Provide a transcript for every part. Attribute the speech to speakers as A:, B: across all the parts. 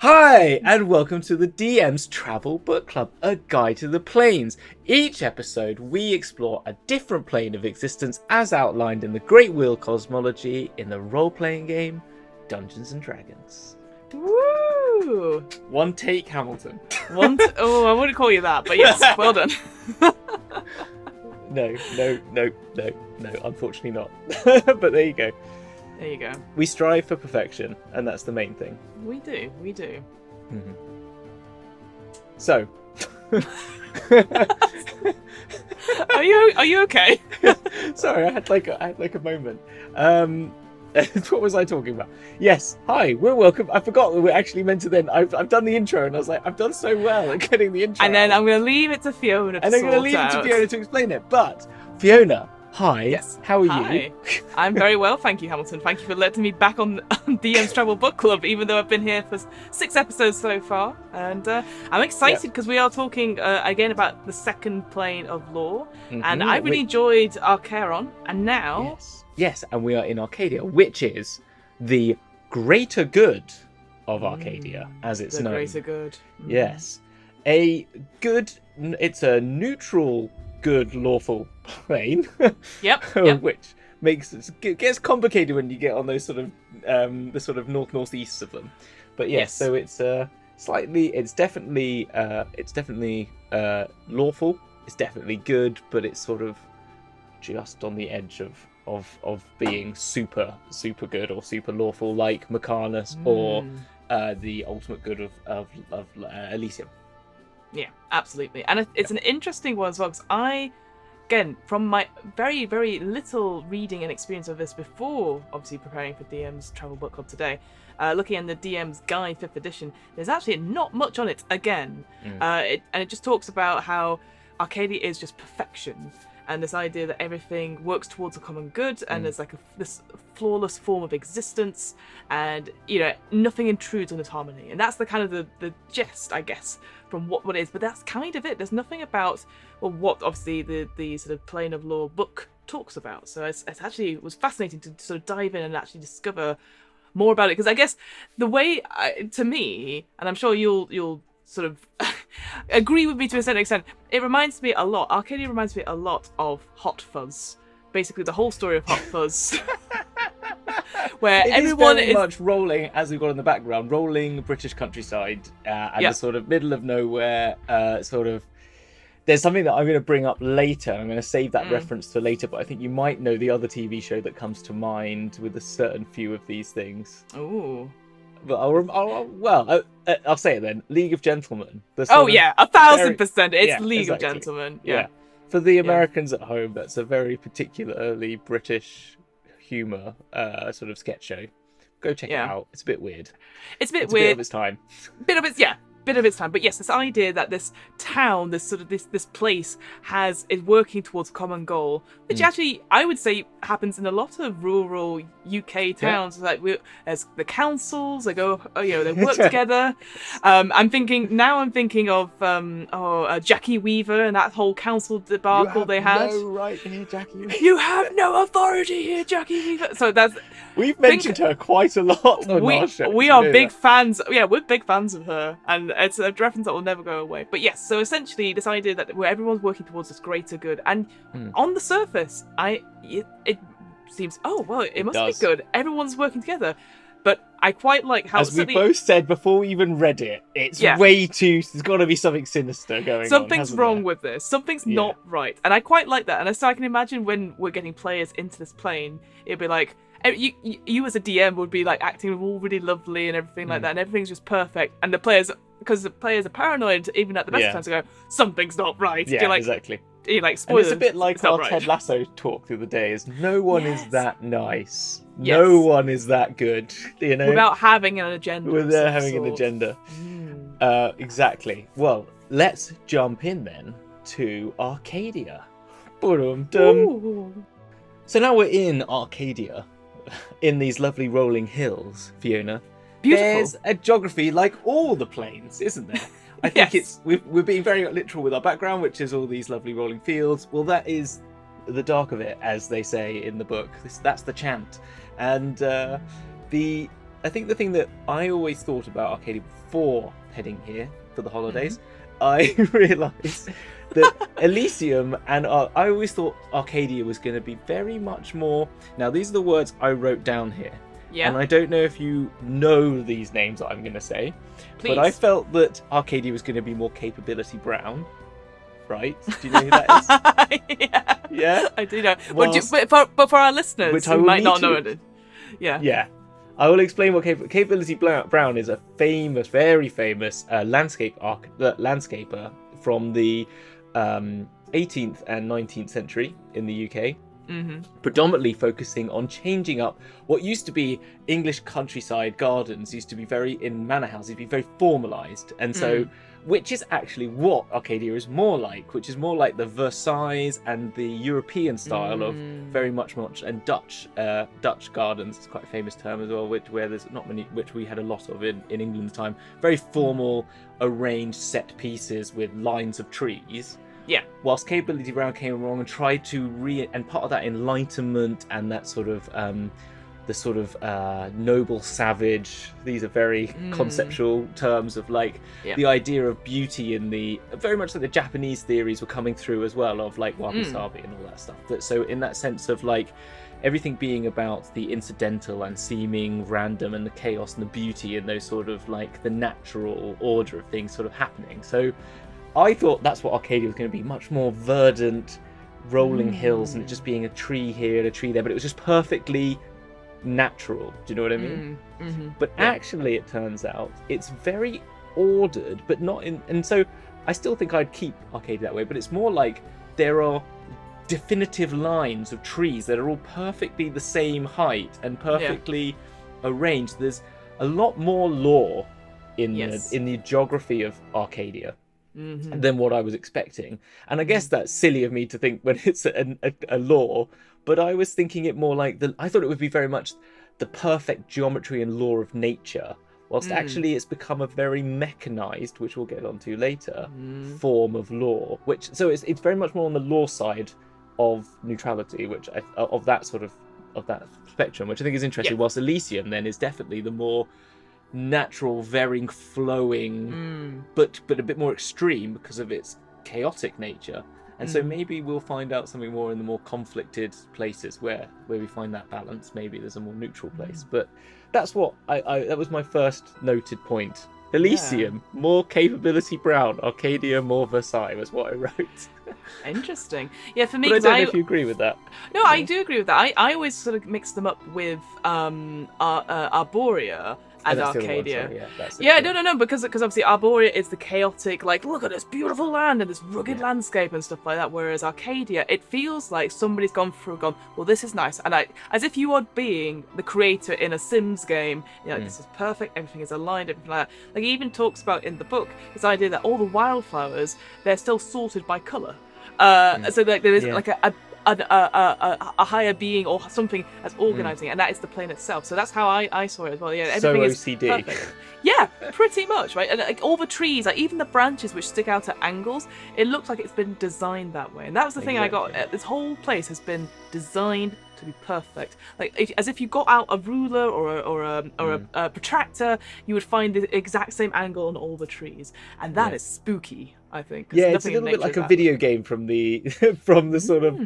A: Hi, and welcome to the DM's Travel Book Club, a guide to the planes. Each episode, we explore a different plane of existence as outlined in the Great Wheel Cosmology in the role-playing game Dungeons & Dragons.
B: Woo!
A: One take, Hamilton.
B: Oh, I wouldn't call you that, but yes, well done.
A: No, unfortunately not. But there you go.
B: There you go.
A: We strive for perfection, and that's the main thing.
B: We do.
A: Mm-hmm. So...
B: Are you okay?
A: Sorry, I had like a moment. What was I talking about? Yes, hi, we're welcome. I forgot that we're actually meant to then. I've done the intro, and I was like, I've done so well at getting the intro.
B: And then I'm going to leave it to Fiona.
A: And I'm going to leave it to Fiona to explain it. But Fiona, hi.
B: Yes.
A: How are
B: Hi.
A: you?
B: I'm very well, thank you, Hamilton. Thank you for letting me back on DM's Travel Book Club, even though I've been here for 6 episodes so far. And I'm excited because we are talking again about the second plane of lore. Mm-hmm. And I really enjoyed Arcadia, and now...
A: Yes, and we are in Arcadia, which is the greater good of Arcadia, as it's known.
B: The greater good.
A: Yes. It's a neutral, good, lawful plane.
B: Yep.
A: Which gets complicated when you get on those sort of, the sort of north-northeast of them. But yes, so it's definitely lawful. It's definitely good, but it's sort of just on the edge of being super good or super lawful, like Mecanus or the ultimate good of Elysium.
B: Yeah, absolutely. And it's an interesting one as well, because again, from my very, very little reading and experience of this before, obviously preparing for DM's Travel Book Club today, looking at the DM's Guide 5th edition, there's actually not much on it again. It just talks about how Arcadia is just perfection. And this idea that everything works towards a common good, and there's like this flawless form of existence, and nothing intrudes on this harmony. And that's the kind of the gist, I guess, from what it is. But that's kind of it. There's nothing about what obviously the sort of plane of lore book talks about. So it actually was fascinating to sort of dive in and actually discover more about it. Because I guess the way to me, and I'm sure you'll sort of agree with me to a certain extent, Arcadia reminds me a lot of Hot Fuzz. Basically the whole story of Hot Fuzz. Where everyone is
A: much rolling, as we've got in the background, rolling British countryside and the sort of middle of nowhere sort of. There's something that I'm going to bring up later. I'm going to save that reference to later, but I think you might know the other TV show that comes to mind with a certain few of these things.
B: Ooh.
A: But I'll say it then. League of Gentlemen.
B: 1,000%. It's League of Gentlemen. Yeah.
A: For the Americans at home, that's a very particularly British humour sort of sketch show. Go check it out. It's a bit weird.
B: It's a bit
A: weird. Bit of its time.
B: Bit of its time. But yes, this idea that this town, this sort of this place is working towards a common goal, which actually I would say happens in a lot of rural UK towns. Yeah. Like there's the councils, they go, they work together. I'm thinking of Jackie Weaver and that whole council debacle they had.
A: No right here, Jackie Weaver.
B: You have no authority here, Jackie Weaver. So
A: we've mentioned her quite a lot on our show.
B: We are big fans. Yeah, we're big fans of her, and it's a reference that will never go away. But yes, so essentially this idea that where everyone's working towards this greater good, and on the surface, it seems, it must be good. Everyone's working together. But I quite like how...
A: As we both said before we even read it, it's way too... There's got to be something sinister going on.
B: Something's wrong with this. Something's not right. And I quite like that. And so I can imagine when we're getting players into this plane, it'd be like... You as a DM would be like acting all really lovely and everything like that, and everything's just perfect. And the players... Because the players are paranoid, even at the best of times, to go, something's not right.
A: Yeah, exactly.
B: You're like, spoilers.
A: And it's a bit like our Ted Lasso talk the other day, is no one is that nice. No one is that good,
B: Without having an agenda.
A: Without having an agenda. Exactly. Well, let's jump in then to Arcadia. So now we're in Arcadia, in these lovely rolling hills, Fiona.
B: Beautiful.
A: There's a geography like all the planes, isn't there? I think we're being very literal with our background, which is all these lovely rolling fields. Well, that is the dark of it, as they say in the book. That's the chant. And the I think the thing that I always thought about Arcadia before heading here for the holidays, I realised that Elysium and I always thought Arcadia was going to be very much more. Now, these are the words I wrote down here.
B: Yeah.
A: And I don't know if you know these names that I'm going to say.
B: Please.
A: But I felt that Arcadia was going to be more capability brown. Right? Do you know who that is?
B: Yeah.
A: Yeah?
B: I do know.
A: Whilst,
B: But for our listeners
A: which I
B: who
A: will
B: might not
A: need
B: know
A: to-
B: it. Yeah.
A: Yeah. I will explain what Capability Brown is. A famous, very famous landscaper from the 18th and 19th century in the UK.
B: Mm-hmm.
A: Predominantly focusing on changing up what used to be English countryside gardens, used to be in manor houses, be very formalised, and so which is actually what Arcadia is more like, which is more like the Versailles and the European style of very much and Dutch gardens. It's quite a famous term as well, where there's not many, which we had a lot of in England at the time. Very formal, arranged set pieces with lines of trees.
B: Yeah.
A: Whilst Capability Brown came along and tried to and part of that enlightenment and that sort of the sort of noble savage. These are very conceptual terms of like the idea of beauty in the very much like the Japanese theories were coming through as well of like wabi-sabi and all that stuff. So in that sense of like everything being about the incidental and seeming random and the chaos and the beauty and those sort of like the natural order of things sort of happening. So I thought that's what Arcadia was going to be, much more verdant, rolling hills, and it just being a tree here and a tree there, but it was just perfectly natural. Do you know what I mean? But actually, it turns out it's very ordered, but not in. And so I still think I'd keep Arcadia that way, but it's more like there are definitive lines of trees that are all perfectly the same height and perfectly arranged. There's a lot more lore in the geography of Arcadia. Than what I was expecting, and I guess that's silly of me to think when it's a law, but I was thinking it more like I thought it would be very much the perfect geometry and law of nature, whilst actually it's become a very mechanized, which we'll get onto later, form of law. So it's very much more on the law side of neutrality, of that spectrum, which I think is interesting. Whilst Elysium then is definitely the more natural, varying, flowing, but a bit more extreme because of its chaotic nature. And so maybe we'll find out something more in the more conflicted places where we find that balance. Maybe there's a more neutral place. But that's what that was my first noted point. Elysium, more Capability Brown. Arcadia, more Versailles was what I wrote.
B: Interesting. Yeah, for me,
A: but I don't know if you agree with that.
B: No, I do agree with that. I always sort of mix them up with Arborea and Arcadia. No, because obviously Arborea is the chaotic, like, look at this beautiful land and this rugged landscape and stuff like that, whereas Arcadia, it feels like somebody's gone, well, this is nice, and as if you are being the creator in a Sims game, you know, like, this is perfect, everything is aligned, everything like that. Like, he even talks about in the book this idea that all the wildflowers, they're still sorted by colour. So like there is like a higher being or something that's organising it, and that is the plane itself. So that's how I saw it as well. Yeah, everything
A: so OCD.
B: Is perfect. Yeah, pretty much, right? And like all the trees, like even the branches which stick out at angles, it looks like it's been designed that way. And that was the thing I got. This whole place has been designed to be perfect. Like as if you got out a ruler or a protractor, you would find the exact same angle on all the trees, and that is spooky. I think.
A: Yeah, it's a little bit like a video game from the sort of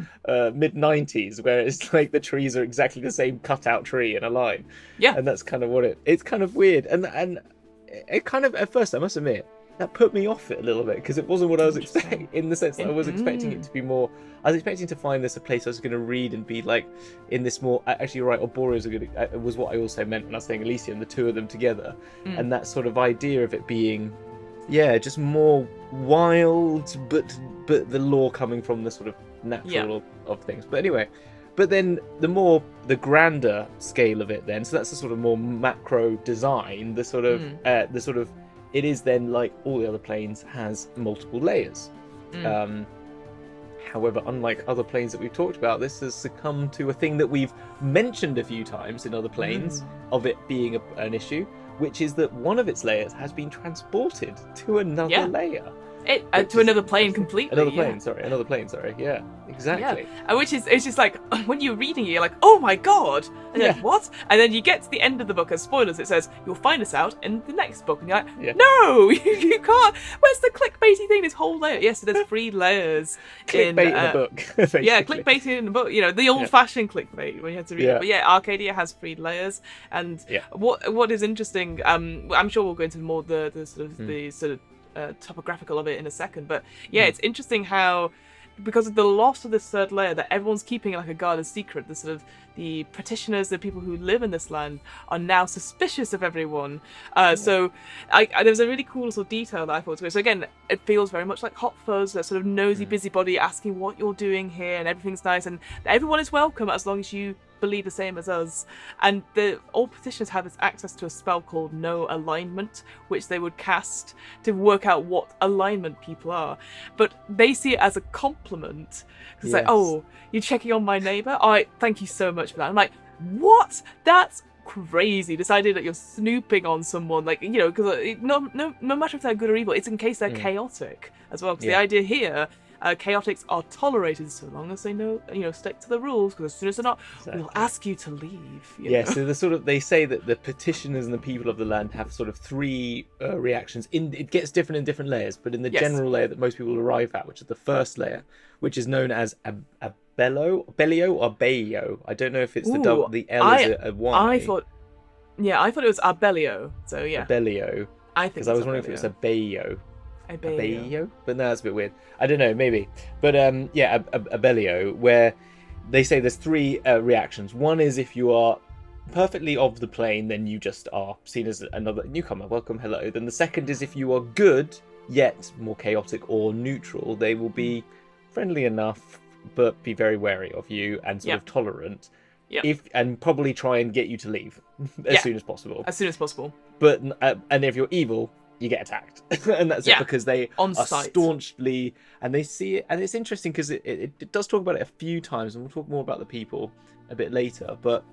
A: mid-90s, where it's like the trees are exactly the same cutout tree in a line.
B: Yeah,
A: and that's kind of what it's kind of weird, and it kind of at first I must admit that put me off it a little bit because it wasn't what I was expecting. In the sense that I was expecting it to be more. I was expecting to find this a place I was going to read and be like in this more. Actually, you're right. Arborea was what I also meant when I was saying Elysium. The two of them together, and that sort of idea of it being. Yeah, just more wild, but the lore coming from the sort of natural of things. But anyway, but then the grander scale of it then, so that's the sort of more macro design, the sort of it is then like all the other planes has multiple layers. However, unlike other planes that we've talked about, this has succumbed to a thing that we've mentioned a few times in other planes of it being an issue, which is that one of its layers has been transported to another layer.
B: To another plane completely.
A: Another plane, sorry. Yeah, exactly.
B: Yeah. Which is, it's just like, when you're reading it, you're like, oh my god! And then, what? And then you get to the end of the book, as spoilers, it says, you'll find us out in the next book. And you're like, no! You can't! Where's the clickbaity thing, this whole layer? Yes, so there's 3 layers.
A: Clickbait in the book, basically.
B: Yeah, clickbait in the book. The old-fashioned clickbait, when you had to read it. But yeah, Arcadia has 3 layers. And what is interesting, I'm sure we'll go into more the sort of topographical of it in a second, but it's interesting how, because of the loss of this 3rd layer, that everyone's keeping it like a guarded secret. The sort of the petitioners, the people who live in this land, are now suspicious of everyone. So there's a really cool sort of detail that I thought was good. So again, it feels very much like Hot Fuzz, that sort of nosy busybody asking what you're doing here, and everything's nice, and everyone is welcome as long as you believe the same as us. And all petitioners have this access to a spell called No Alignment, which they would cast to work out what alignment people are. But they see it as a compliment. It's like, oh, you're checking on my neighbour? Thank you so much for that. I'm like, what? That's crazy. This idea that you're snooping on someone, like, because no matter if they're good or evil, it's in case they're chaotic as well. Because the idea here, chaotics are tolerated so long as they stick to the rules, because as soon as they're not, we'll ask you to leave.
A: So they say that the petitioners and the people of the land have sort of 3 reactions. It gets different in different layers, but in the general layer that most people arrive at, which is the 1st layer, which is known as a bellio or bayo. I don't know if it's the L is a Y.
B: I thought it was abellio. So yeah,
A: abellio.
B: I think
A: because I was wondering if it was a bayo. A bayo? But no, that's a bit weird. I don't know, maybe. But a bellio, where they say there's 3 reactions. One is if you are perfectly of the plane, then you just are seen as another newcomer. Welcome, hello. Then the second is if you are good, yet more chaotic or neutral, they will be friendly enough, but be very wary of you and sort of tolerant. And probably try and get you to leave as soon as possible.
B: As soon as possible.
A: But and if you're evil, you get attacked. And that's it, because they
B: are
A: staunchly, and they see it. And it's interesting because it does talk about it a few times, and we'll talk more about the people a bit later, but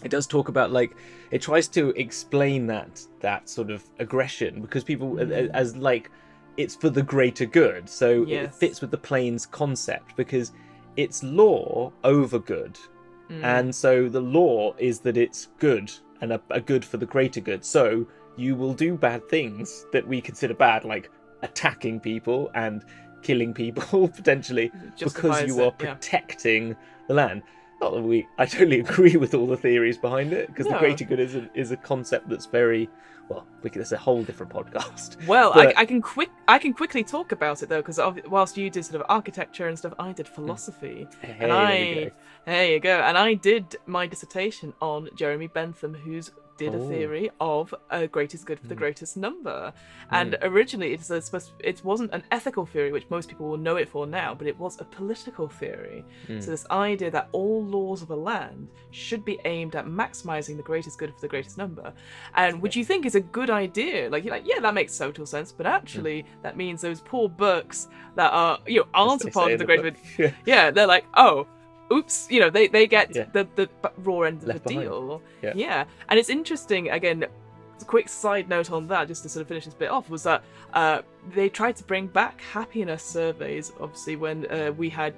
A: it does talk about, like, it tries to explain that sort of aggression, because people as like, it's for the greater good. So it fits with the plane's concept, because it's law over good. And so the law is that it's good, and a good for the greater good. So you will do bad things that we consider bad, like attacking people and killing people potentially, because you are protecting the land. Not that I totally agree with all the theories behind it, because the greater good is a concept that's very, well, it's a whole different podcast.
B: Well, but I can quickly talk about it though, because whilst you did sort of architecture and stuff, I did philosophy. There you go. And I did my dissertation on Jeremy Bentham, who's did a theory of greatest good for the greatest number. And originally it wasn't an ethical theory, which most people will know it for now, but it was a political theory. So this idea that all laws of a land should be aimed at maximizing the greatest good for the greatest number, and which you think is a good idea. Like, you're like, yeah, that makes total sense, but actually that means those poor books that are aren't a part of the greater good, they're like, oh, oops, they get the raw end of the deal. And it's interesting, again, a quick side note on that, just to sort of finish this bit off, was that they tried to bring back happiness surveys, obviously, when we had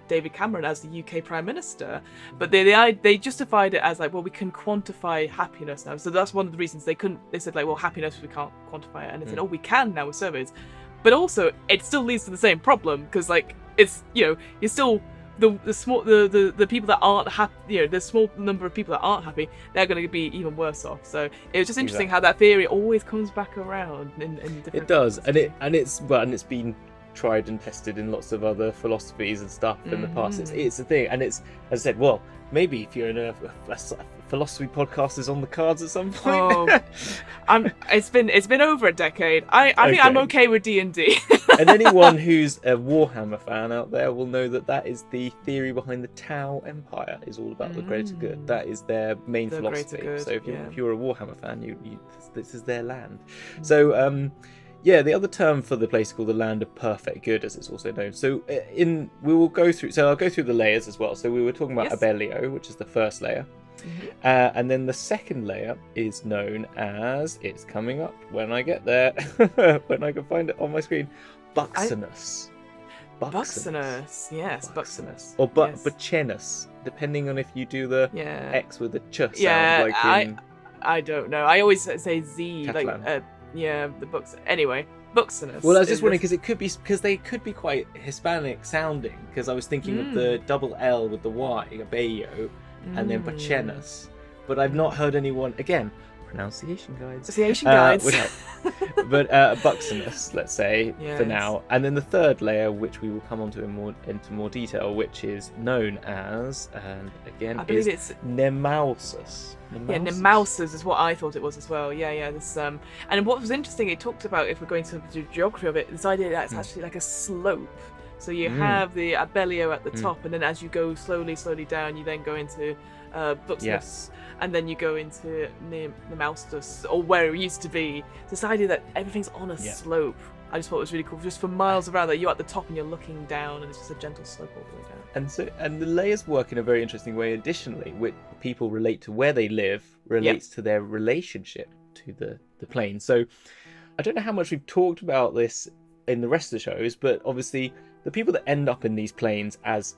B: David Cameron as the UK Prime Minister, but they justified it as like, well, we can quantify happiness now. So that's one of the reasons they said, like, well, happiness, we can't quantify it, and they said, oh, we can now with surveys. But also, it still leads to the same problem, because, like, it's, you're still... The people that aren't happy, the small number of people that aren't happy, they're going to be even worse off. So it was just interesting how that theory always comes back around in different.
A: It does, and it's been tried and tested in lots of other philosophies and stuff in the past. It's a thing, and it's, as I said, well, maybe if you're in a philosophy podcast is on the cards at some point.
B: It's been over a decade. I think I'm okay with D&D.
A: And anyone who's a Warhammer fan out there will know that is the theory behind the Tau Empire. Is all about the greater good. That is their main philosophy. So if you're a Warhammer fan, this is their land. So the other term for the place is called the Land of Perfect Good, as it's also known. So I'll go through the layers as well. So we were talking about Abellio, which is the first layer. And then the second layer is known as, it's coming up when I get there, when I can find it on my screen, Buxenus.
B: Buxenus, yes, Buxenus.
A: Or Buchenus, depending on if you do the X with the ch sound.
B: I don't know. I always say Z,
A: Catalan.
B: the books. Anyway, Buxenus.
A: Well, I was just wondering because they could be quite Hispanic sounding. Because I was thinking of the double L with the Y, Abello, and then Buchenus. But I've not heard anyone again. Pronunciation guides. Would help. But Buxenus, let's say, for now. And then the third layer, which we will come on to into more detail, which is known as, and again, is Nemausus.
B: Yeah, Nemausus is what I thought it was as well. Yeah. This and what was interesting, it talked about, if we're going to do geography of it, this idea that it's actually like a slope. So you have the Abellio at the top, and then as you go slowly down, you then go into Buxenus, and then you go into Nemausus, or where it used to be. This idea that everything's on a slope, I just thought it was really cool. Just for miles around, that you're at the top and you're looking down, and it's just a gentle slope all the way down.
A: And the layers work in a very interesting way. Additionally, which people relate to where they live, relates to their relationship to the plane. So I don't know how much we've talked about this in the rest of the shows, but obviously the people that end up in these planes as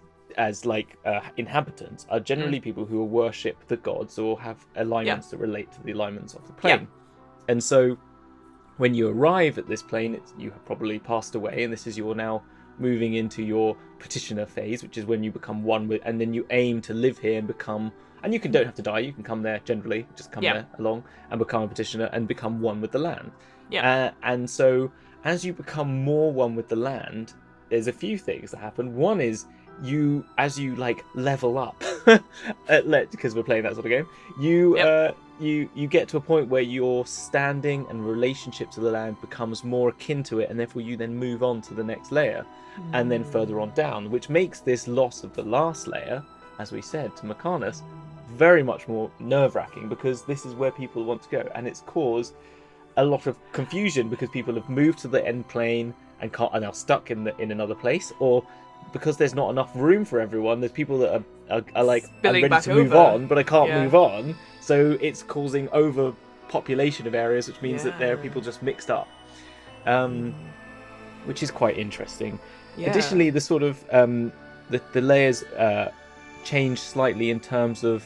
A: inhabitants are generally people who worship the gods or have alignments that relate to the alignments of the plane. And so when you arrive at this plane, you have probably passed away, and this is you're now moving into your petitioner phase, which is when you become one with, and then you aim to live here and become, and you don't have to die, you can come there generally, just come there along and become a petitioner and become one with the land. And so as you become more one with the land, there's a few things that happen. One is as you level up, because we're playing that sort of game, you get to a point where your standing and relationship to the land becomes more akin to it, and therefore you then move on to the next layer, and then further on down, which makes this loss of the last layer, as we said, to Mecanus, very much more nerve-wracking, because this is where people want to go, and it's caused a lot of confusion because people have moved to the end plane and are now stuck in another place, or because there's not enough room for everyone, there's people that are like, I'm ready to move on, but I can't move on. So it's causing overpopulation of areas, which means that there are people just mixed up, which is quite interesting. Additionally, the sort of the layers change slightly in terms of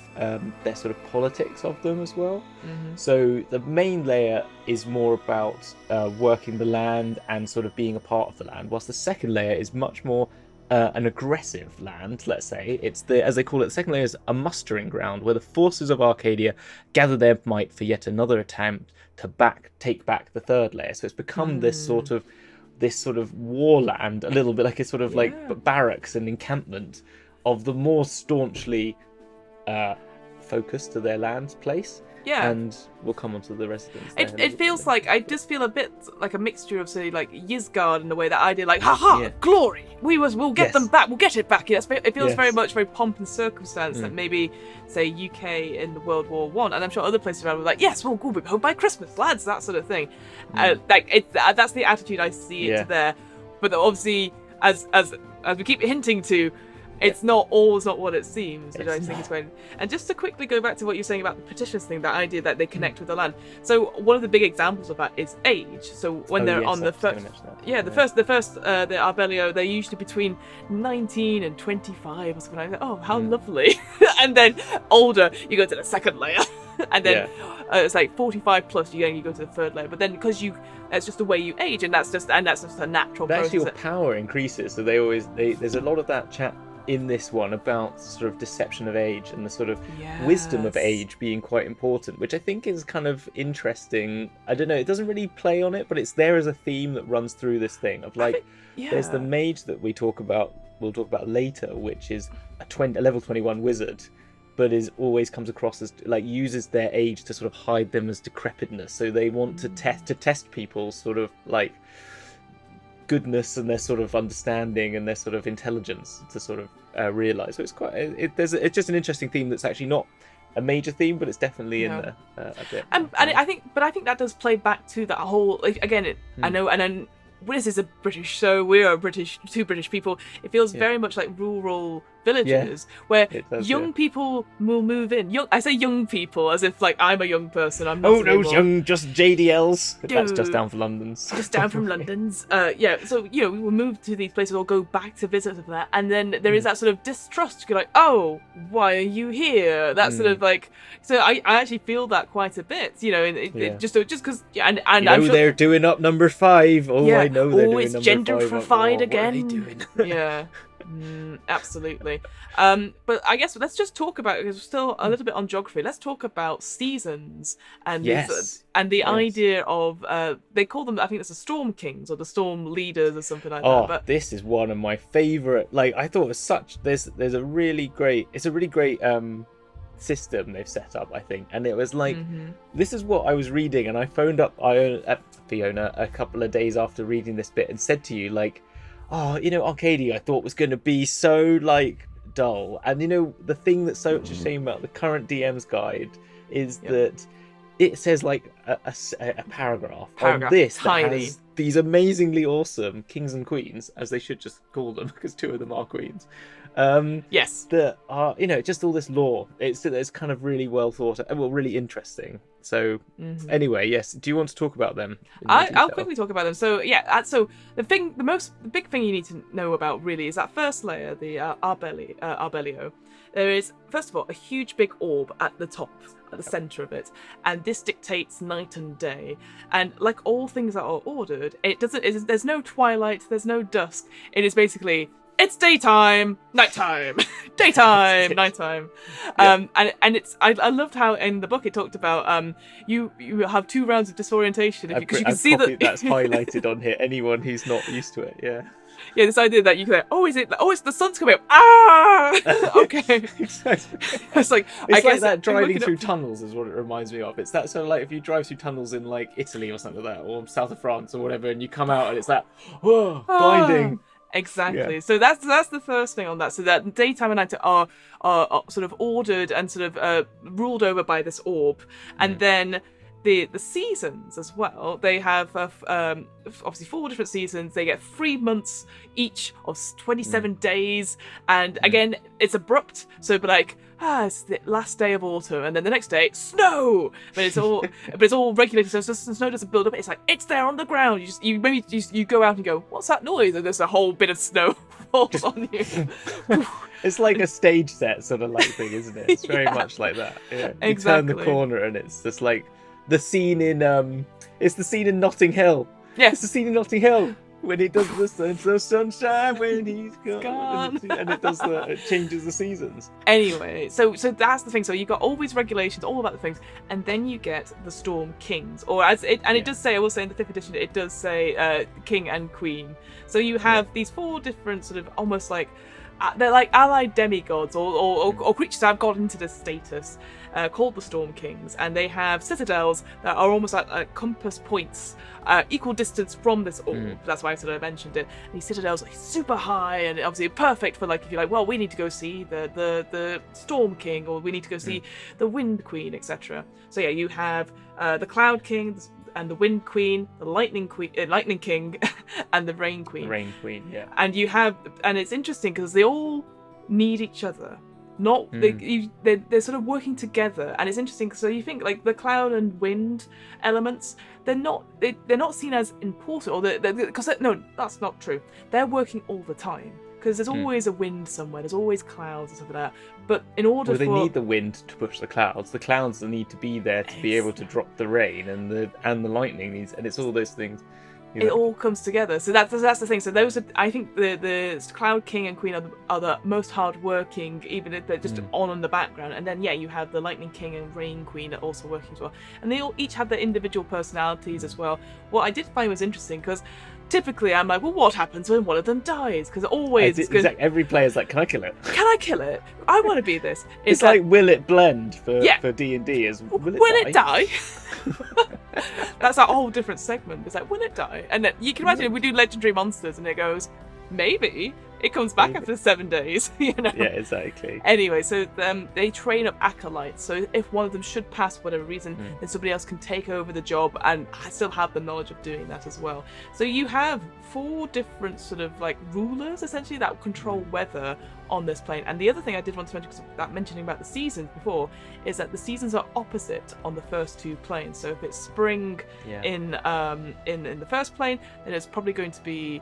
A: their sort of politics of them as well. So the main layer is more about working the land and sort of being a part of the land, whilst the second layer is much more an aggressive land, let's say. It's as they call it, the second layer is a mustering ground where the forces of Arcadia gather their might for yet another attempt to take back the third layer. So it's become this sort of war land, a little bit like a sort of like barracks and encampment of the more staunchly focused to their land place. And we'll come on to the residents.
B: It feels like, I just feel a bit like a mixture of, say, like Yizgard in the way that I did, like, glory! We'll get them back, we'll get it back. It feels very much very pomp and circumstance that maybe, say, UK in World War One, and I'm sure other places around were like, yes, we'll be home by Christmas, lads, that sort of thing. That's the attitude I see it there. But obviously, as we keep hinting to, it's not always not what it seems, which I think is quite. And just to quickly go back to what you're saying about the petitions thing, that idea that they connect with the land. So one of the big examples of that is age. So when they're on the first, the Arbelio, they're usually between 19 and 25 or something like that. Oh, how lovely! And then older, you go to the second layer, and then it's like 45 plus. You go to the third layer, but then because it's just the way you age, and that's just a natural process.
A: Actually, your power increases. So there's a lot of that chat in this one about sort of deception of age and the sort of wisdom of age being quite important, which I think is kind of interesting. I don't know, it doesn't really play on it, but it's there as a theme that runs through this thing of like, there's the mage that we'll talk about later, which is a level 21 wizard, but always comes across as like uses their age to sort of hide them as decrepitness. So they want to test people's sort of like goodness and their sort of understanding and their sort of intelligence to sort of realize. So it's quite it's just an interesting theme that's actually not a major theme, but it's definitely in there a bit.
B: And I think that does play back to that whole, like, again, I know, and then this is a British show, we are two British people. It feels very much like rural villages where
A: it does,
B: young people will move in. I say young people as if like I'm a young person. I'm not.
A: Oh no,
B: anymore.
A: young, just JDLs. That's just down from London's.
B: Just down from London's. So we will move to these places or go back to visit of that, and then there is that sort of distrust. You're like, oh, why are you here? That sort of like. So I actually feel that quite a bit, just because, and I'm sure
A: they're doing up number 5. Oh, I know they're doing
B: it's
A: number 5.
B: gentrified again.
A: What are they doing?
B: Yeah. Absolutely. But I guess let's just talk about, because we're still a little bit on geography, let's talk about seasons and the idea of they call them, I think it's the Storm Kings or the Storm Leaders or something like that. But
A: this is one of my favorite, like I thought it was there's a really great system they've set up, I think, and it was like this is what I was reading, and I phoned up Fiona a couple of days after reading this bit and said to you like, Arcadia I thought was going to be so like dull, and the thing that's so much a shame about the current DM's guide is that it says like a paragraph on this
B: tiny.
A: That has these amazingly awesome kings and queens, as they should just call them, because 2 of them are queens.
B: Yes.
A: That are, just all this lore. It's kind of really well thought, really interesting. So anyway, yes. Do you want to talk about them?
B: I'll quickly talk about them. So so the big thing you need to know about really is that first layer, the Arbelio. There is, first of all, a huge big orb at the top, at the center of it, and this dictates night and day. And like all things that are ordered, there's no twilight, there's no dusk. It is basically, it's daytime, nighttime, daytime, nighttime. And it's I loved how in the book it talked about you have 2 rounds of disorientation because you can see that
A: that's highlighted on here. Anyone who's not used to it,
B: yeah, this idea that you can it's the sun's coming up. Ah, okay.
A: Exactly.
B: It's like
A: that driving through tunnels is what it reminds me of. It's that sort of like if you drive through tunnels in like Italy or something like that, or south of France or whatever, and you come out and it's that blinding.
B: Exactly. Yeah. So that's the first thing on that. So that daytime and night are sort of ordered and sort of ruled over by this orb, and then the seasons as well. They have obviously 4 different seasons. They get 3 months each of 27 days, and again it's abrupt. So, but like it's the last day of autumn, and then the next day snow. But it's all regulated, so the snow doesn't build up. It's like it's there on the ground. You go out and go, what's that noise? And there's a whole bit of snow falls on you.
A: It's like a stage set sort of like thing, isn't it? It's very much like that. Yeah. You
B: Exactly.
A: turn the corner and it's just like the scene in it's the scene in Notting Hill.
B: Yes,
A: it's the scene in Notting Hill when he does the sunshine when he's gone. And it changes the seasons.
B: Anyway, so that's the thing. So you've got all these regulations, all about the things, and then you get the Storm Kings, or it does say, I will say in the 5th edition, it does say king and queen. So you have these 4 different sort of almost like they're like allied demigods or creatures that have got into this status called the Storm Kings, and they have citadels that are almost like compass points equal distance from this orb. That's why I sort of mentioned it. And these citadels are super high and obviously perfect for like if you're like, well, we need to go see the Storm King, or we need to go see the Wind Queen, etc. So yeah, you have the Cloud King and the Wind Queen, the Lightning King, and the Rain Queen.
A: Rain Queen, yeah.
B: And it's interesting because they all need each other. They're sort of working together, and it's interesting. So you think like the cloud and wind elements, they're not seen as important, no, that's not true. They're working all the time because there's always a wind somewhere. There's always clouds and stuff like that. But in order
A: they need the wind to push the clouds. The clouds need to be there to be able to drop the rain, and the lightning needs, and it's all those things.
B: It all comes together. So that's the thing. So those are, I think the Cloud King and Queen are the most hardworking, even if they're just on in the background. And then you have the Lightning King and Rain Queen are also working as well. And they all each have their individual personalities as well. What I did find was interesting because typically I'm like, well, what happens when one of them dies? Because always
A: every player's like, can I kill it?
B: Can I kill it? I want to be this.
A: It's like will it blend for D&D? Will
B: it die? That's a whole different segment. It's like, will it die? And then you can imagine we do legendary monsters and it goes, maybe it comes back after 7 days. You know.
A: Yeah, exactly.
B: Anyway, so they train up acolytes. So if one of them should pass for whatever reason, then somebody else can take over the job and still have the knowledge of doing that as well. So you have 4 different sort of like rulers essentially that control weather on this plane. And the other thing I did want to mention, because that mentioning about the seasons before, is that the seasons are opposite on the first 2 planes. So if it's spring in the first plane, then it's probably going to be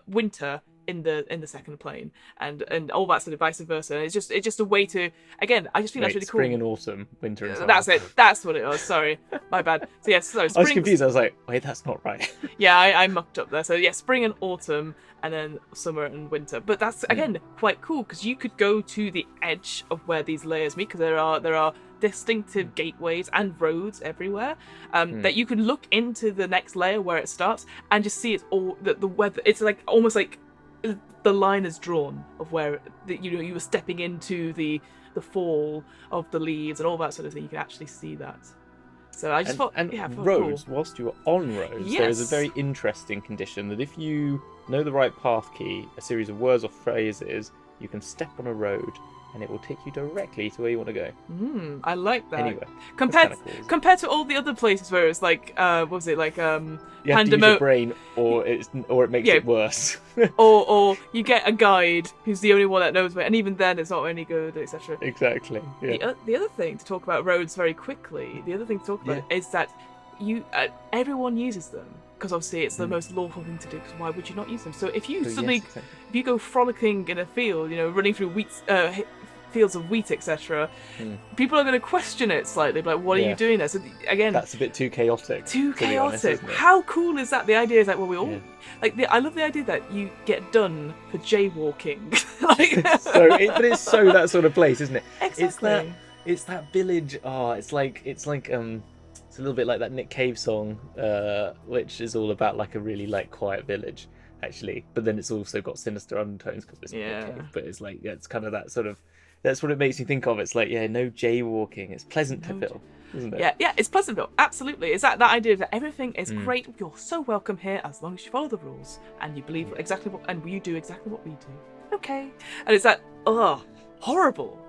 B: winter in the second plane, and all that sort of vice versa. And it's just a way to, again, I just think that's really cool.
A: Spring and autumn, winter and summer.
B: That's it. That's what it was. Sorry, my bad. So yes, spring.
A: I was confused. I was like, wait, that's not right.
B: Yeah, I mucked up there. So yeah, spring and autumn, and then summer and winter. But that's again quite cool, because you could go to the edge of where these layers meet, because there are distinctive gateways and roads everywhere, that you can look into the next layer where it starts and just see it's all the weather. It's like almost like the line is drawn of where you were stepping into the fall of the leaves and all that sort of thing. You can actually see that. So I just thought,
A: roads.
B: Cool.
A: Whilst you're on roads, there is a very interesting condition that if you know the right path key, a series of words or phrases, you can step on a road and it will take you directly to where you want to go.
B: I like that.
A: Anyway,
B: compared to all the other places where it's like, what was it, like
A: you have to use your brain, or it makes it worse.
B: or you get a guide who's the only one that knows where, and even then it's not any good, etc.
A: Exactly. Yeah.
B: The other thing to talk about roads very quickly. The other thing to talk about is that everyone uses them. Because obviously it's the most lawful thing to do, because why would you not use them? So if you if you go frolicking in a field, running through fields of wheat, etc., people are going to question it slightly, like, what are you doing there? So again,
A: that's a bit too chaotic.
B: Be honest,
A: isn't it?
B: How cool is that? The idea is like, well, we all I love the idea that you get done for jaywalking.
A: But it's so that sort of place, isn't it?
B: Exactly.
A: It's that village. It's like it's a little bit like that Nick Cave song, which is all about like a really like quiet village, actually. But then it's also got sinister undertones because it's Nick Cave. But it's like it's kind of that sort of. That's what it makes me think of. It's like no jaywalking. It's Pleasantville, isn't it?
B: Yeah, it's Pleasantville. Absolutely. Is that idea that everything is great? You're so welcome here as long as you follow the rules and you believe exactly what, and you do exactly what we do. Okay. And it's that horrible.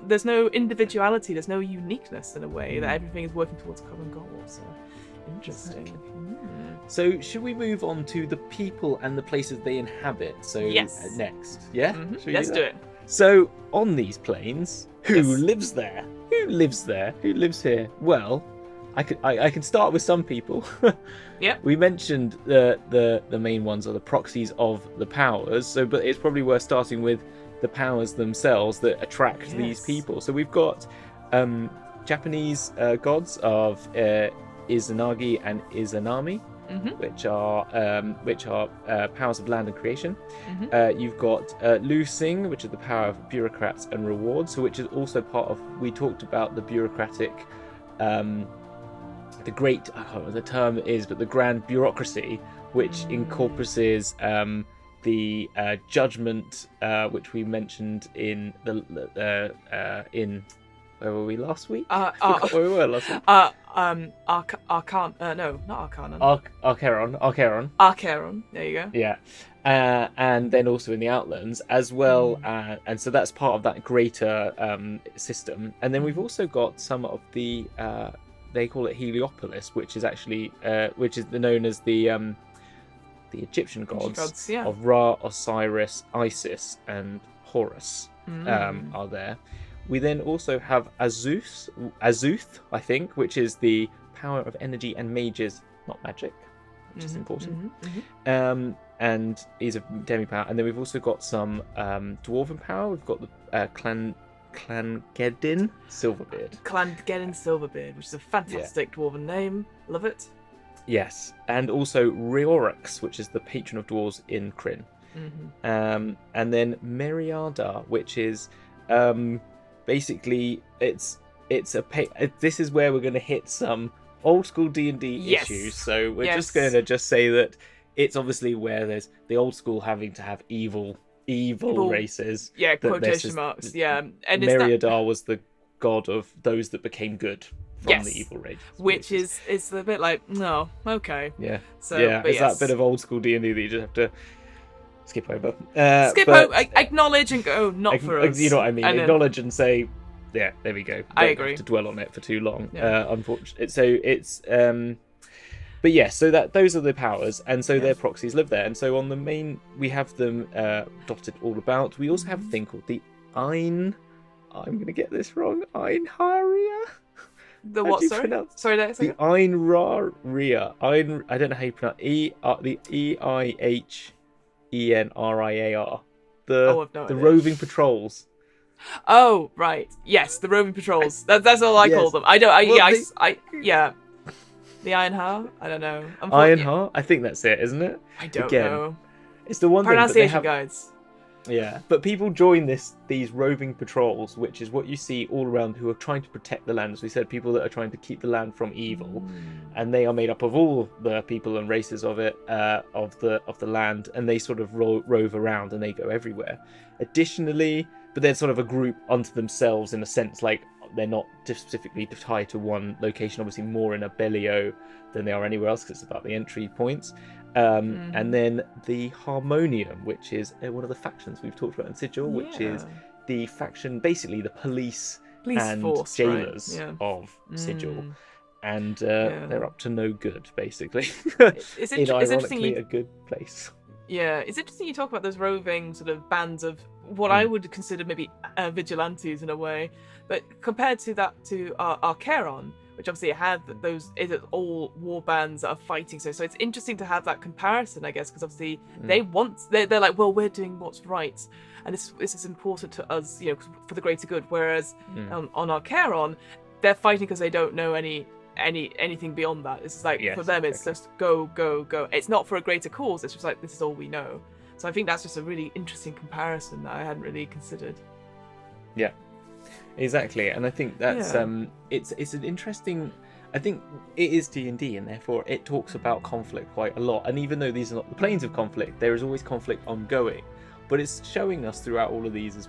B: There's no individuality. There's no uniqueness in a way that everything is working towards a common goal. So interesting.
A: Exactly. So should we move on to the people and the places they inhabit? So next, yeah.
B: Let's do it.
A: So on these planes, who lives there? Who lives there? Who lives here? Well, I can start with some people.
B: Yeah.
A: We mentioned the main ones are the proxies of the powers. So, but it's probably worth starting with the powers themselves that attract these people. So we've got Japanese gods of Izanagi and Izanami, which are powers of land and creation. You've got Lu Xing, which is the power of bureaucrats and rewards, so which is also part of. We talked about the bureaucratic, the great. I can't remember what the term is, but the grand bureaucracy, which encompasses the judgment, which we mentioned in in where were we last week? Where we were last week. Arcaron.
B: Arcaron. There you go.
A: Yeah, and then also in the Outlands as well, and so that's part of that greater system. And then we've also got some of the they call it Heliopolis, which is actually which is known as the Egyptian gods of Ra, Osiris, Isis, and Horus are there. We then also have Azuth, I think, which is the power of energy and mages, not magic, which is important. And is a demi-power. And then we've also got some dwarven power. We've got the Clangeddin Silverbeard.
B: Clangeddin Silverbeard, which is a fantastic dwarven name. Love it.
A: Yes. And also Riorix, which is the patron of dwarves in Kryn. And then Meriada, which is... basically, it's this is where we're going to hit some old school D&D issues. So we're just going to say that it's obviously where there's the old school having to have evil races. Yeah,
B: quotation marks. Yeah, and
A: Meriada was the god of those that became good from the evil races,
B: which is a bit like no, okay.
A: Yeah.
B: So
A: it's that bit of old school D&D that you just have to. skip over.
B: Acknowledge and go, not for us.
A: You know what I mean? Acknowledge and say, yeah, there we go.
B: I agree.
A: Have to dwell on it for too long. Unfortunately, so it's but yes, so those are the powers, and so their proxies live there. And so on the main, we have them dotted all about. We also have a thing called the I'm going to get this wrong. Einharia.
B: The what? Sorry,
A: the Einharia. I don't know how you pronounce the EIHENRIAR. The roving patrols.
B: Oh right, yes, the roving patrols. That's all I call them. I don't. The Ironheart? I don't know.
A: Ironheart? I think that's it, isn't it?
B: I don't know.
A: It's the one
B: pronunciation guides.
A: Yeah, but people join these roving patrols, which is what you see all around, who are trying to protect the land. As we said, people that are trying to keep the land from evil, and they are made up of all the people and races of it, of the land, and they sort of rove around and they go everywhere. Additionally, but they're sort of a group unto themselves in a sense, like they're not specifically tied to one location, obviously more in Abellio than they are anywhere else, because it's about the entry points. And then the Harmonium, which is one of the factions we've talked about in Sigil, which is the faction, basically the police and
B: force,
A: jailers of Sigil. And they're up to no good, basically.
B: It's
A: ironically a good place.
B: Yeah, it's interesting you talk about those roving sort of bands of what I would consider maybe vigilantes in a way, but compared to that to Arcadia, which obviously had those all war bands that are fighting. So it's interesting to have that comparison, I guess, because obviously they're like, well, we're doing what's right, and this is important to us, for the greater good. Whereas on Arcadia, they're fighting because they don't know anything beyond that. It's like for them, it's just go. It's not for a greater cause. It's just like, this is all we know. So I think that's just a really interesting comparison that I hadn't really considered.
A: Yeah, exactly. And I think that's it's an interesting. I think it is D&D, and therefore it talks about conflict quite a lot. And even though these are not the planes of conflict, there is always conflict ongoing. But it's showing us throughout all of these,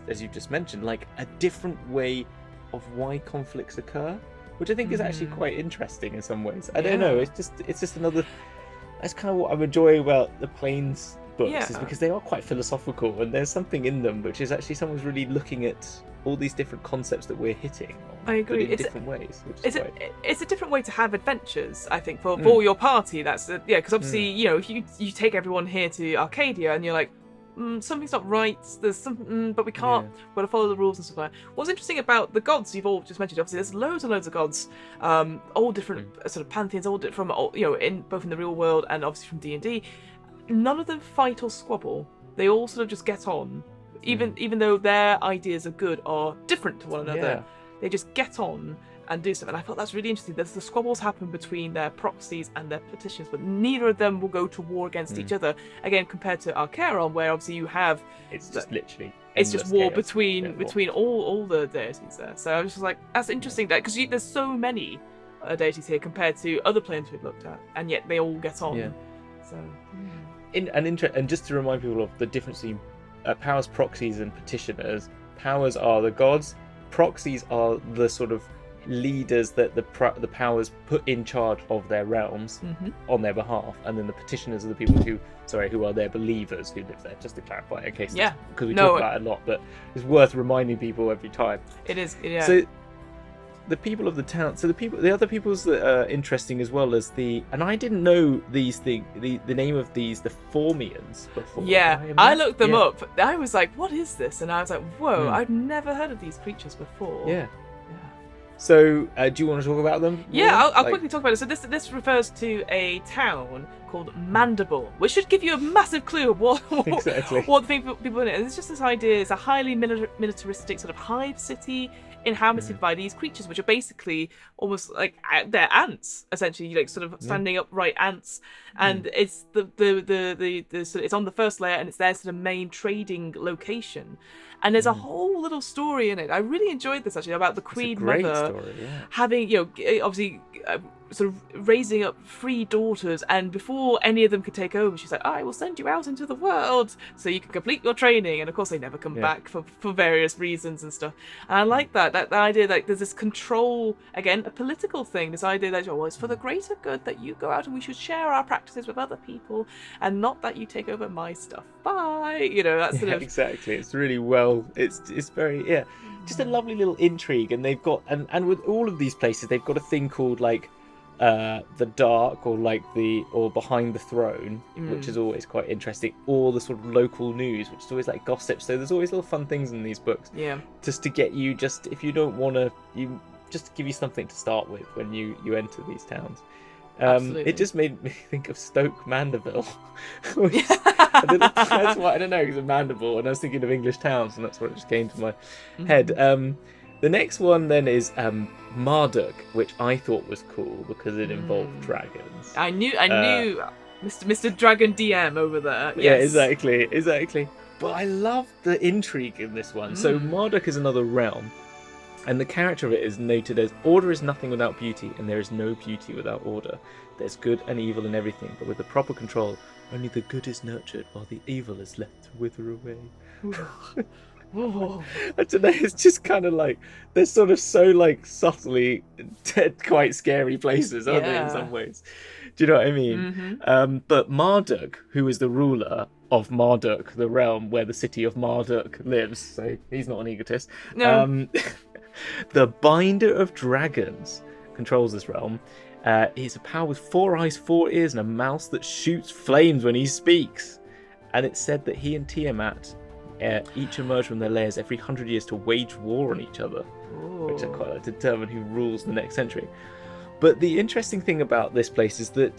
A: as you just mentioned, like a different way of why conflicts occur, which I think is actually quite interesting in some ways. I don't know. It's just another. That's kind of what I'm enjoying about the planes books, is because they are quite philosophical, and there's something in them which is actually someone's really looking at all these different concepts that we're hitting.
B: I agree.
A: In different ways.
B: It's a different way to have adventures, I think, for your party. That's because obviously if you take everyone here to Arcadia and you're like, something's not right. There's something, but we can't. We've got to follow the rules and stuff like that. What's interesting about the gods you've all just mentioned? Obviously, there's loads and loads of gods, all different sort of pantheons, all from in both in the real world and obviously from D&D. None of them fight or squabble. They all sort of just get on, even though their ideas of good are different to one another. They just get on and do stuff. And I thought that's really interesting. The squabbles happen between their proxies and their petitions, but neither of them will go to war against each other. Again, compared to Arcadia, where obviously you have it's just war between all the deities there. So I was just like, that's interesting, because there's so many deities here compared to other planes we've looked at, and yet they all get on. So
A: and just to remind people of the difference between powers, proxies, and petitioners. Powers are the gods. Proxies are the sort of leaders that the powers put in charge of their realms on their behalf, and then the petitioners are the people who are their believers who live there. Just to clarify, in case because we talk about it a lot, but it's worth reminding people every time.
B: It is,
A: So the people of the town, the other peoples that are interesting as well as and I didn't know these things, the name of these, the Formians before.
B: I looked them up. I was like, what is this? And I was like, whoa, I've never heard of these creatures before.
A: So, do you want to talk about them?
B: I'll quickly talk about it. So this refers to a town called Mandible, which should give you a massive clue of what the people in it. And it's just this idea. It's a highly militaristic sort of hive city inhabited by these creatures, which are basically almost like they're ants, essentially, like sort of standing upright ants. And it's the sort of, it's on the first layer, and it's their sort of main trading location. and there's a whole little story in it. I really enjoyed this actually, about the Queen Mother
A: story,
B: having, obviously sort of raising up 3 daughters, and before any of them could take over, she's like, I will send you out into the world so you can complete your training. And of course they never come back for various reasons and stuff. And I like that idea that there's this control, again, a political thing, this idea that it's for the greater good that you go out and we should share our practices with other people, and not that you take over my stuff. Bye. That's sort of...
A: Exactly. It's really well, it's very, just a lovely little intrigue. And they've got, and with all of these places, they've got a thing called like the dark, or behind the throne, which is always quite interesting, or the sort of local news, which is always like gossip. So there's always little fun things in these books, just to get you, just if you don't want to, just to give you something to start with when you enter these towns. It just made me think of Stoke Mandeville. That's why, I don't know, because of Mandeville, and I was thinking of English towns, and that's what just came to my head. The next one then is Marduk, which I thought was cool because it involved dragons.
B: I knew Mr. Dragon DM over there.
A: Yeah, exactly. But I love the intrigue in this one. So Marduk is another realm, and the character of it is noted as, order is nothing without beauty, and there is no beauty without order. There's good and evil in everything, but with the proper control, only the good is nurtured while the evil is left to wither away. I don't know, it's just kind of like, they're sort of so like subtly quite scary places, aren't they, in some ways? Do you know what I mean? But Marduk, who is the ruler of Marduk, the realm where the city of Marduk lives, so he's not an egotist. No. The Binder of Dragons controls this realm. He's a power with 4 eyes, 4 ears, and a mouth that shoots flames when he speaks. And it's said that he and Tiamat each emerge from their lairs every 100 years to wage war on each other, which I quite like to determine who rules the next century. But the interesting thing about this place is that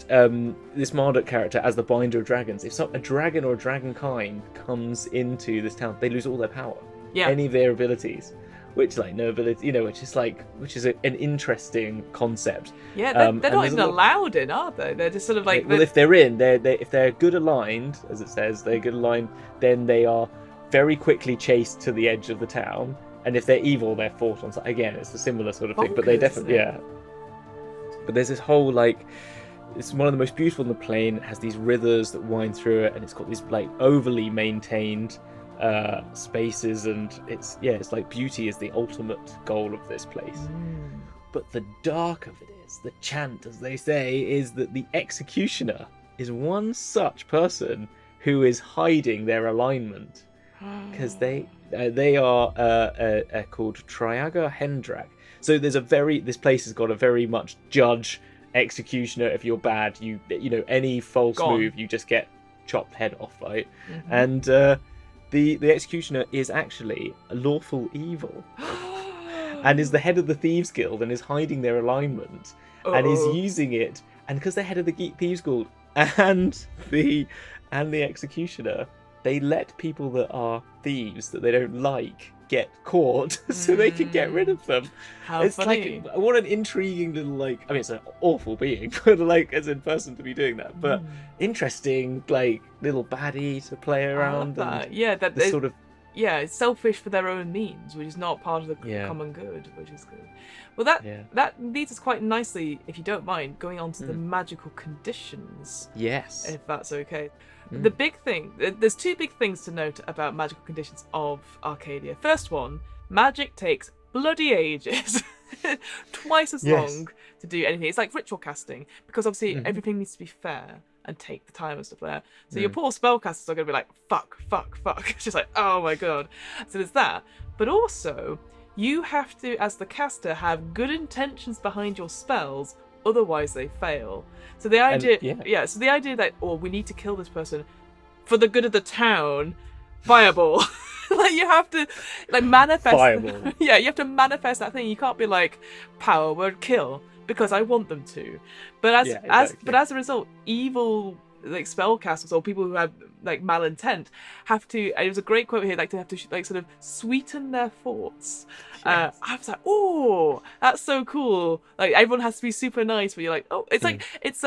A: this Marduk character, as the Binder of Dragons, if a dragon or a dragonkind comes into this town, they lose all their power, any of their abilities. Which, like, no ability, which is an interesting concept. Yeah,
B: they're not even allowed in, are they? They're just sort of like...
A: Well, if they're in, if they're good aligned, as it says, they're good aligned, then they are very quickly chased to the edge of the town. And if they're evil, they're fought on. Again, it's a similar sort of thing, but they definitely, But there's this whole, like, it's one of the most beautiful in the plain. It has these rivers that wind through it, and it's got these, like, overly maintained spaces, and it's like beauty is the ultimate goal of this place. But the dark of it is, the chant, as they say, is that the executioner is one such person who is hiding their alignment, because they are called Triaga Hendrak. So this place has got a very much judge executioner. If you're bad, you any false move, you just get chopped head off, right? And the executioner is actually a lawful evil, and is the head of the Thieves Guild, and is hiding their alignment, and is using it. And because they're head of the Thieves Guild and the executioner, they let people that are thieves that they don't like get caught so they can get rid of them. It's funny. Like, what an intriguing little, like, I mean, it's an awful being, but like as in person to be doing that, but interesting, like, little baddie to play around.
B: That sort of it's selfish for their own means, which is not part of the common good, which is good. Well, that leads us quite nicely, if you don't mind, going on to the magical conditions. Yes, if that's okay. The big thing, there's 2 big things to note about magical conditions of Arcadia. First one, magic takes bloody ages. Twice as long to do anything. It's like ritual casting, because obviously everything needs to be fair and take the time and stuff like that. So your poor spellcasters are going to be like, fuck. It's just like, oh my god. So there's that. But also, you have to, as the caster, have good intentions behind your spells, otherwise they fail. So the idea, so the idea that, we need to kill this person for the good of the town, fireball. Like, you have to, like, manifest. Fireball. You have to manifest that thing. You can't be like, power word kill, because I want them to. But as a result, evil, like, spellcasters or people who have, like, malintent have to. And it was a great quote here, like, to have to like sort of sweeten their thoughts. I was like, oh, that's so cool. Like, everyone has to be super nice, but you're like, oh, it's like, it's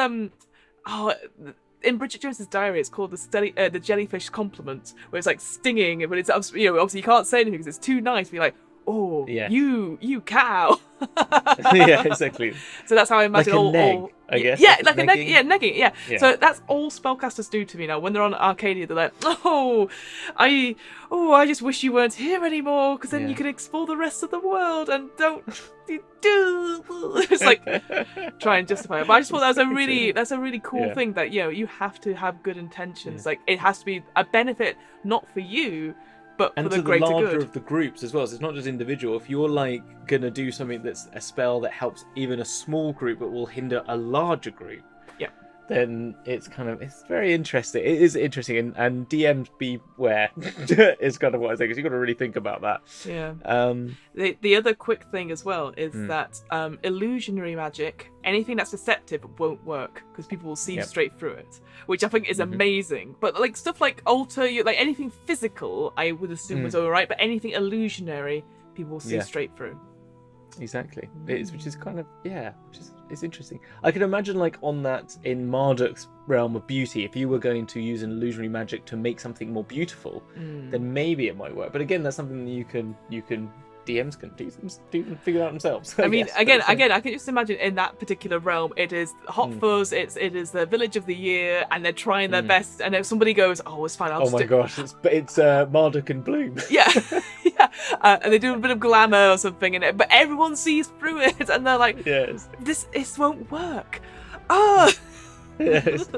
B: in Bridget Jones's Diary, it's called the jellyfish compliment, where it's like stinging, but it's obviously you can't say anything because it's too nice to be like, oh, you cow.
A: Yeah, exactly.
B: So that's how I imagine
A: like
B: all
A: I guess.
B: Yeah, like
A: negging.
B: negging. Yeah. So that's all spellcasters do to me now. When they're on Arcadia, they're like, I just wish you weren't here anymore, because then you can explore the rest of the world and don't do. It's like try and justify it. But I just thought that's a really cool thing, that you have to have good intentions. Like it has to be a benefit not for you, but
A: and
B: for the
A: to
B: greater
A: the larger
B: good.
A: of the groups as well. So it's not just individual. If you're like gonna do something that's a spell that helps even a small group but will hinder a larger group, then it's very interesting. It is interesting, and DMs beware is kind of what I say, because you've got to really think about that.
B: Yeah. The other quick thing as well is that illusionary magic, anything that's deceptive, won't work because people will see straight through it, which I think is amazing. But like stuff like alter, like anything physical, I would assume was alright, but anything illusionary, people will see straight through.
A: Exactly. Which is it's interesting. I can imagine like on that, in Marduk's realm of beauty, if you were going to use an illusionary magic to make something more beautiful, then maybe it might work. But again, that's something that you can DMs can do figure out themselves.
B: I mean, again, I can just imagine in that particular realm, it is Hot Fuzz, it is the village of the year, and they're trying their best, and if somebody goes, "Oh, it's fine, I'll
A: gosh, it's Marduk and Bloom."
B: Yeah, and they do a bit of glamour or something in it, but everyone sees through it, and they're like,
A: "Yes,
B: this won't work." Oh.
A: Yes.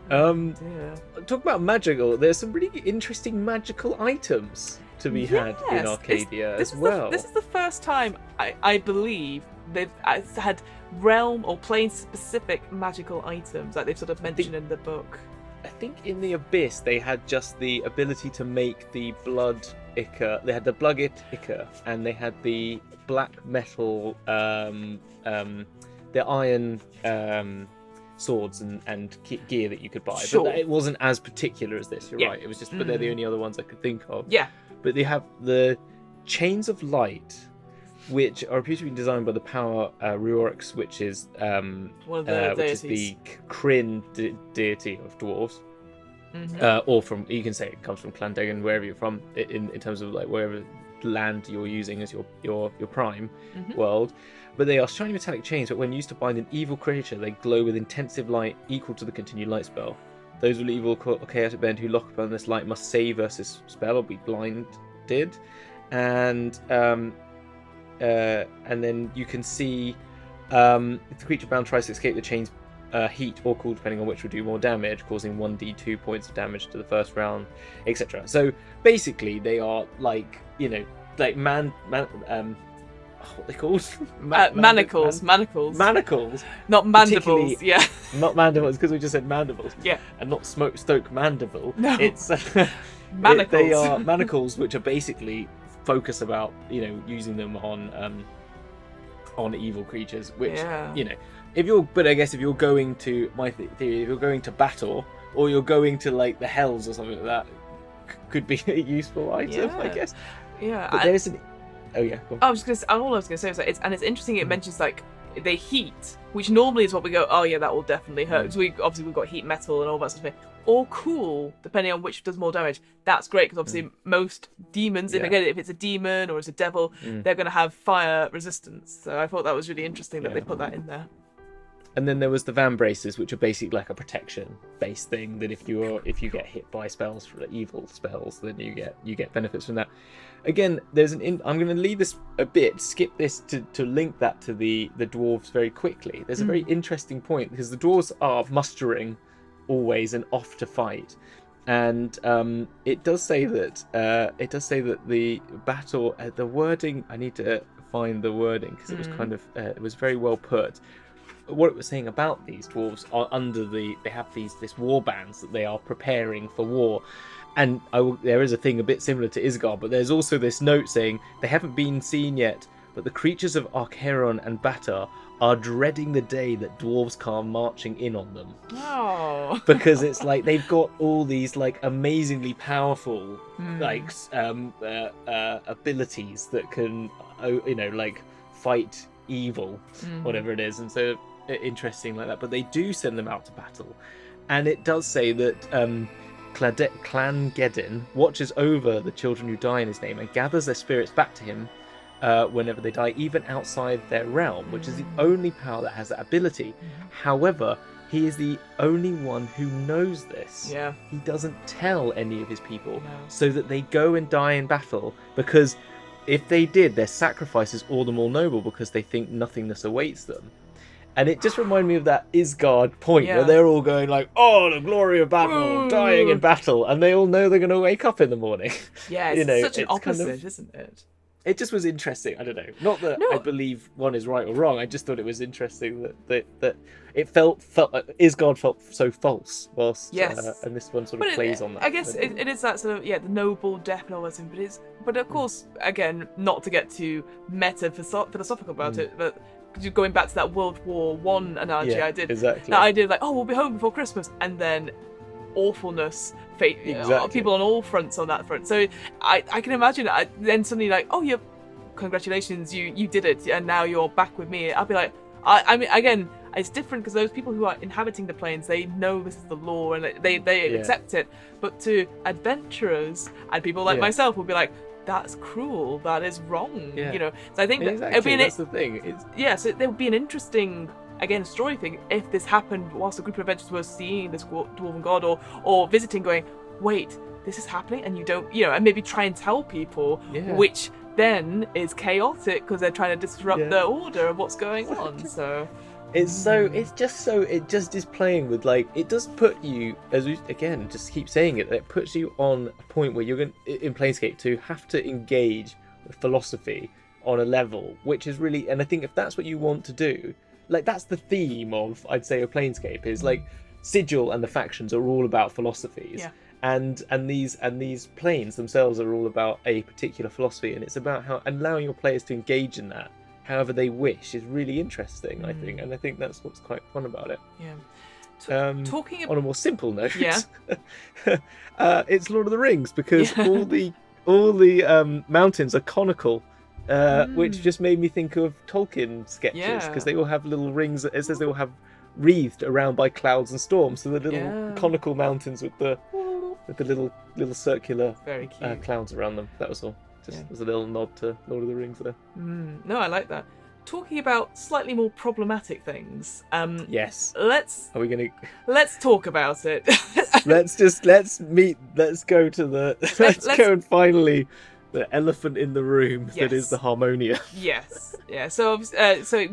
A: Talk about magical. There's some really interesting magical items to be had in Arcadia as well.
B: This is the first time I believe they've had realm or plane specific magical items that they've sort of mentioned in the book.
A: I think in the Abyss they had just the ability to make the blood ichor. They had the blood ichor, and they had the black metal, the iron swords and gear that you could buy.
B: Sure.
A: But it wasn't as particular as this. You're right. It was just, but they're the only other ones I could think of.
B: Yeah.
A: But they have the chains of light, which are appear to be designed by the power Ruorix, which is which is the Kryn deity of dwarves, or from, you can say it comes from Clandegan, wherever you're from, in terms of like wherever land you're using as your prime world. But they are shiny metallic chains, but when used to bind an evil creature, they glow with intensive light equal to the continued light spell. Those with evil or chaotic bend who lock upon this light must save versus spell or be blinded. And then you can see if the creature bound tries to escape the chain's heat or cool, depending on which will do more damage, causing 1d2 points of damage to the first round, etc. So basically, they are like like what are they called?
B: Manacles.
A: Manacles.
B: Not mandibles. Yeah.
A: Not mandibles, because we just said mandibles.
B: Yeah.
A: And not stoke mandible.
B: No.
A: It's
B: manacles.
A: They are manacles, which are basically focus about using them on evil creatures. Which but I guess if you're going to my theory, if you're going to battle or you're going to like the hells or something like that, could be a useful item, I guess.
B: Yeah.
A: But there's an. Oh yeah. Go on.
B: All I was gonna say was that it's interesting. It mentions like they heat, which normally is what we go, oh yeah, that will definitely hurt. Because we've got heat metal and all that sort of thing. Or cool, depending on which does more damage. That's great because obviously most demons, if it's a demon or it's a devil, they're going to have fire resistance. So I thought that was really interesting that they put that in there.
A: And then there was the Van Braces, which are basically like a protection-based thing. That if you get hit by spells, for evil spells, then you get benefits from that. Again, I'm going to leave this a bit, skip this to link that to the dwarves very quickly. There's a very interesting point because the dwarves are mustering always and off to fight, and it does say that the battle, the wording. I need to find the wording because it was kind of it was very well put. What it was saying about these dwarves are they have this war bands that they are preparing for war, and there is a thing a bit similar to Isgard, but there's also this note saying they haven't been seen yet, but the creatures of Archeron and Bata are dreading the day that dwarves come marching in on them.
B: Oh.
A: Because it's like they've got all these like amazingly powerful like abilities that can like fight evil, whatever it is, and so interesting like that, but they do send them out to battle, and it does say that Clan Geddon watches over the children who die in his name and gathers their spirits back to him whenever they die, even outside their realm, which is the only power that has that ability. However, he is the only one who knows this.
B: Yeah.
A: He doesn't tell any of his people, so that they go and die in battle, because if they did, their sacrifice is all the more noble because they think nothingness awaits them. And it just reminded me of that Isgard point where they're all going like, "Oh, the glory of battle, dying in battle," and they all know they're going to wake up in the morning.
B: Yeah, it's such an opposite, isn't it?
A: It just was interesting. I don't know. Not that I believe one is right or wrong. I just thought it was interesting that it felt Isgard felt so false, whilst and this one sort of plays on that.
B: I guess it is that sort of the noble death and all that thing, but of course, again, not to get too philosophical about it, but going back to that World War I analogy I did,
A: exactly.
B: That idea of like, oh, we'll be home before Christmas, and then awfulness, fate, people on all fronts on that front. So I can imagine then suddenly like, oh, yeah, congratulations, you did it, and now you're back with me. I'll be like, I mean, again, it's different because those people who are inhabiting the planes, they know this is the law and they accept it. But to adventurers and people like myself will be like, that's cruel, that is wrong, So I think
A: that's the thing.
B: So there would be an interesting, again, story thing if this happened whilst a group of adventurers were seeing this dwarven god or visiting, going, wait, this is happening, and you don't, and maybe try and tell people, which then is chaotic because they're trying to disrupt the order of what's going on. So
A: it just is playing with, like, it does put you, as we again just keep saying it puts you on a point where you're going in Planescape to have to engage with philosophy on a level which is really, and I think if that's what you want to do, like, that's the theme of, I'd say, a Planescape is like Sigil and the factions are all about philosophies. And these planes themselves are all about a particular philosophy, and it's about how allowing your players to engage in that however they wish is really interesting, I think, and I think that's what's quite fun about it. Talking on a more simple note, it's Lord of the Rings, because all the mountains are conical, which just made me think of Tolkien sketches, because they all have little rings. It says they all have wreathed around by clouds and storms, so the little conical mountains with the little circular clouds around them. That was all. Just as a little nod to Lord of the Rings there.
B: No, I like that. Talking about slightly more problematic things.
A: Yes.
B: Let's talk about it.
A: let's go to go and finally the elephant in the room that is the Harmonia.
B: Yes. Yeah. So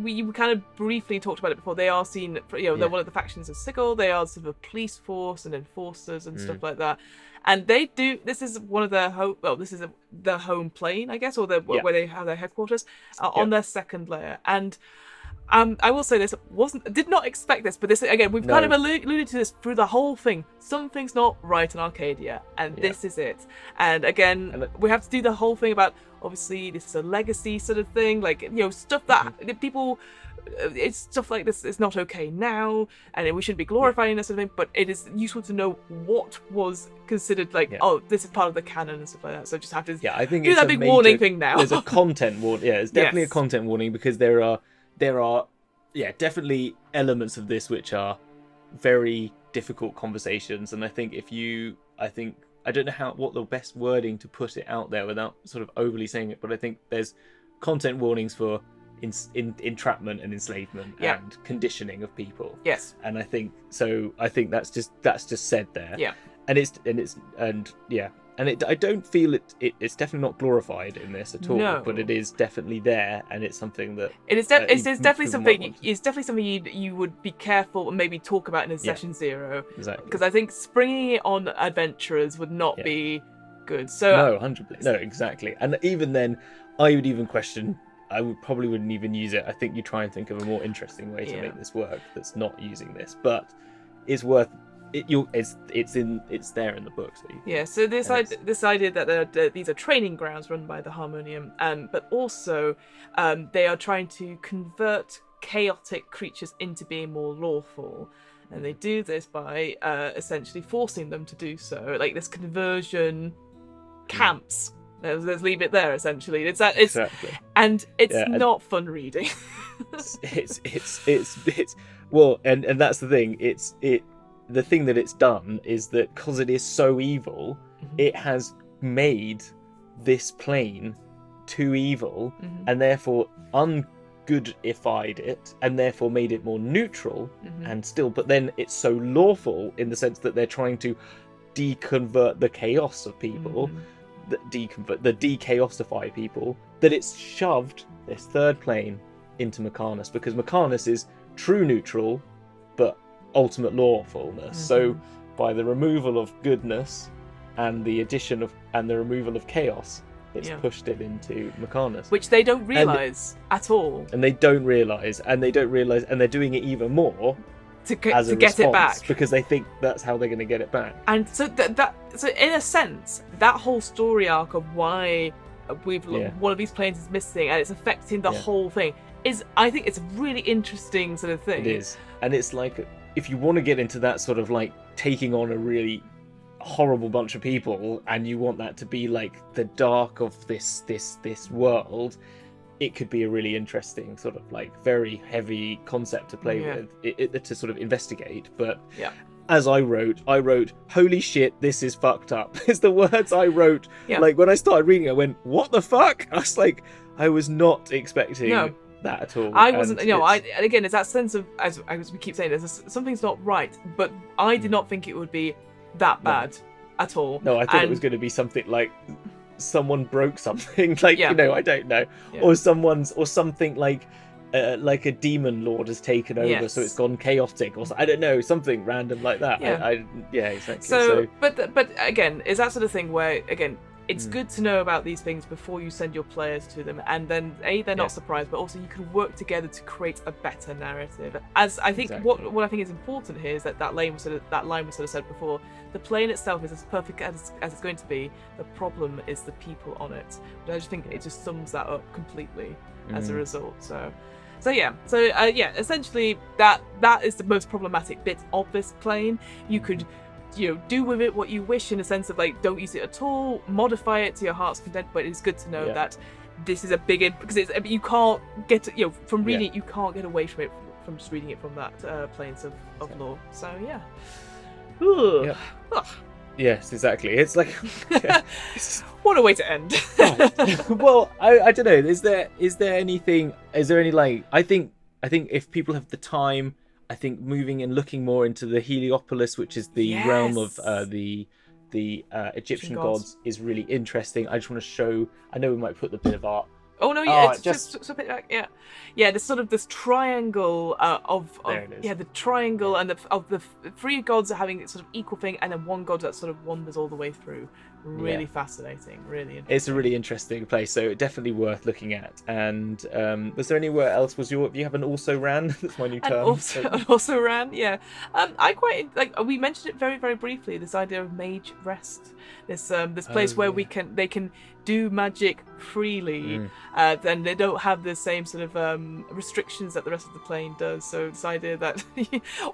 B: we kind of briefly talked about it before. They are seen, they're one of the factions of Sigil. They are sort of a police force and enforcers and stuff like that. And they do. This is one of their home. Well, this is the home plane, I guess, or where they have their headquarters on their second layer. And I will say this: did not expect this, but this again, we've kind of alluded to this through the whole thing. Something's not right in Arcadia, and this is it. And again, we have to do the whole thing about, obviously, this is a legacy sort of thing, like, stuff that people. It's stuff like this is not okay now, and we shouldn't be glorifying this sort of thing, but it is useful to know what was considered like, oh, this is part of the canon and stuff like that. So just have to
A: I think
B: do
A: it's
B: that big warning thing now.
A: There's a content warning. Yeah, it's definitely a content warning, because there are definitely elements of this which are very difficult conversations, and I think I don't know what the best wording to put it out there without sort of overly saying it, but I think there's content warnings for entrapment and enslavement and conditioning of people.
B: Yes.
A: And I think that's just said there.
B: Yeah.
A: I don't feel it's definitely not glorified in this at all.
B: No.
A: But it is definitely there, and it's something that
B: it's definitely something. It's definitely something you would be careful and maybe talk about in session 0.
A: Exactly.
B: Because I think springing it on adventurers would not be good. So
A: no, 100%. No, exactly. And even then, I would even question. I probably wouldn't even use it. I think you try and think of a more interesting way to make this work that's not using this, but it's worth it. It's there in the book. So
B: so this idea that these are training grounds run by the Harmonium, but also they are trying to convert chaotic creatures into being more lawful, and they do this by essentially forcing them to do so, like this conversion camps. Let's leave it there. Essentially, it's
A: exactly.
B: and it's not fun reading.
A: it's well, and that's the thing. The thing that it's done is that because it is so evil, it has made this plane too evil, and therefore ungoodified it, and therefore made it more neutral, and still. But then it's so lawful in the sense that they're trying to deconvert the chaos of people, the dechaosify people, that it's shoved this third plane into Mechanis, because Mechanis is true neutral but ultimate lawfulness. So by the removal of goodness and the addition of and the removal of chaos, it's pushed it into Mechanis,
B: which they don't realise at all.
A: And they don't realise, and they're doing it even more
B: to get it back,
A: because they think that's how they're going to get it back.
B: And so so in a sense, that whole story arc of why one of these planes is missing and it's affecting the whole thing is, I think it's a really interesting sort of thing.
A: It is, and it's like, if you want to get into that sort of like taking on a really horrible bunch of people, and you want that to be like the dark of this world, it could be a really interesting sort of like very heavy concept to play with, to sort of investigate. But as I wrote, holy shit, this is fucked up. It's the words I wrote. Like when I started reading, I went, what the fuck? I was like, I was not expecting that at all.
B: I wasn't, again, it's that sense of, as we keep saying, something's not right, but I did not think it would be that bad at all.
A: No, I thought it was going to be something like someone broke something, like I don't know, or something like a demon lord has taken over, so it's gone chaotic, or I don't know, something random like that. Exactly.
B: So but again, is that sort of thing where, again, it's good to know about these things before you send your players to them, and then they're not surprised, but also you can work together to create a better narrative. As I think what I think is important here is that line was sort of said before. The plane itself is as perfect as it's going to be. The problem is the people on it. But I just think it just sums that up completely as a result. So essentially that is the most problematic bit of this plane. You could do with it what you wish, in a sense of like, don't use it at all, modify it to your heart's content, but it's good to know that this is a big because you can't get from reading it, you can't get away from it from just reading it from that planes of lore. So
A: yes, exactly. It's like
B: what a way to end.
A: Well, I don't know, is there any like, I think if people have the time, I think moving and looking more into the Heliopolis, which is the realm of the Egyptian gods, is really interesting. I just want to show. I know we might put the bit of art.
B: Oh no, it's just a bit like there's sort of this triangle the triangle and of the three gods are having sort of equal thing, and then one god that sort of wanders all the way through. Really fascinating, really interesting.
A: It's a really interesting place, so definitely worth looking at. And was there anywhere else? Do you have an also ran? That's my new term.
B: An also ran, yeah. I quite like. We mentioned it very, very briefly. This idea of mage rest. This place where they can do magic freely, then they don't have the same sort of restrictions that the rest of the plane does. So this idea that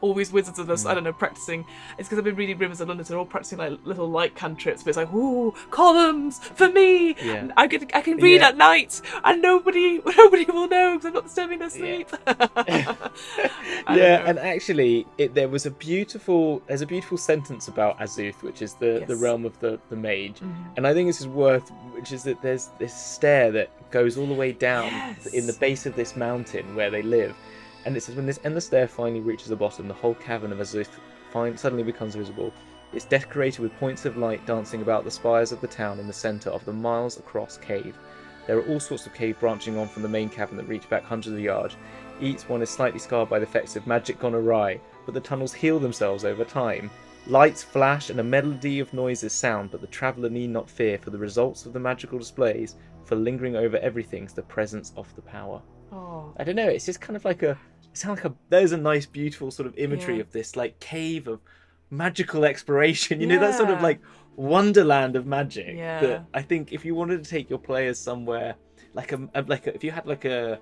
B: all these wizards are just, I don't know, practicing. It's because I've been reading Rivers of London, so they're all practicing like little light cantrips, but it's like, ooh, columns for me. I can read at night, and nobody will know because I'm not disturbing their sleep.
A: And actually, there's a beautiful sentence about Azuth, which is the realm of the mage, and I think this is which is that there's this stair that goes all the way down in the base of this mountain where they live, and it says, when the stair finally reaches the bottom, the whole cavern of Azuth suddenly becomes visible. It's decorated with points of light dancing about the spires of the town in the centre of the miles-across cave. There are all sorts of caves branching on from the main cavern that reach back hundreds of yards. Each one is slightly scarred by the effects of magic gone awry, but the tunnels heal themselves over time. Lights flash and a melody of noises sound, but the traveller need not fear for the results of the magical displays, for lingering over everything is the presence of the power.
B: Oh.
A: I don't know, it's just kind of like there's a nice, beautiful sort of imagery of this like cave of magical exploration, that sort of like wonderland of magic. That I think if you wanted to take your players somewhere, if you had like a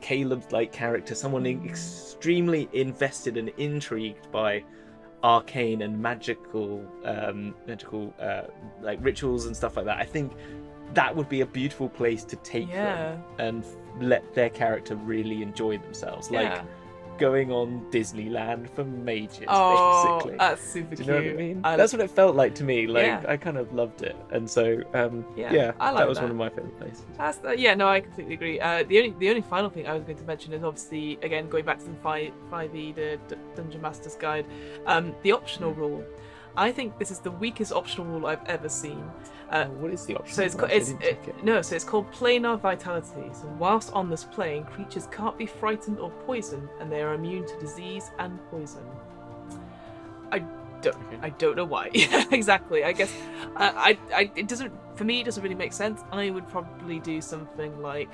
A: Caleb like character, someone extremely invested and intrigued by arcane and magical like rituals and stuff like that, I think that would be a beautiful place to take them and let their character really enjoy themselves. Like going on Disneyland for mages, basically.
B: That's super cute.
A: Do you know what I mean? That's what it felt like to me. Like I kind of loved it, and so
B: I like
A: that was one of my favorite places.
B: I completely agree. The only final thing I was going to mention is obviously, again, going back to the 5e, the Dungeon Master's Guide, the optional rule. I think this is the weakest optional rule I've ever seen.
A: What is the option?
B: So it's called planar vitality. So whilst on this plane, creatures can't be frightened or poisoned, and they are immune to disease and poison. I don't know why exactly. I guess it doesn't, for me, it doesn't really make sense. I would probably do something like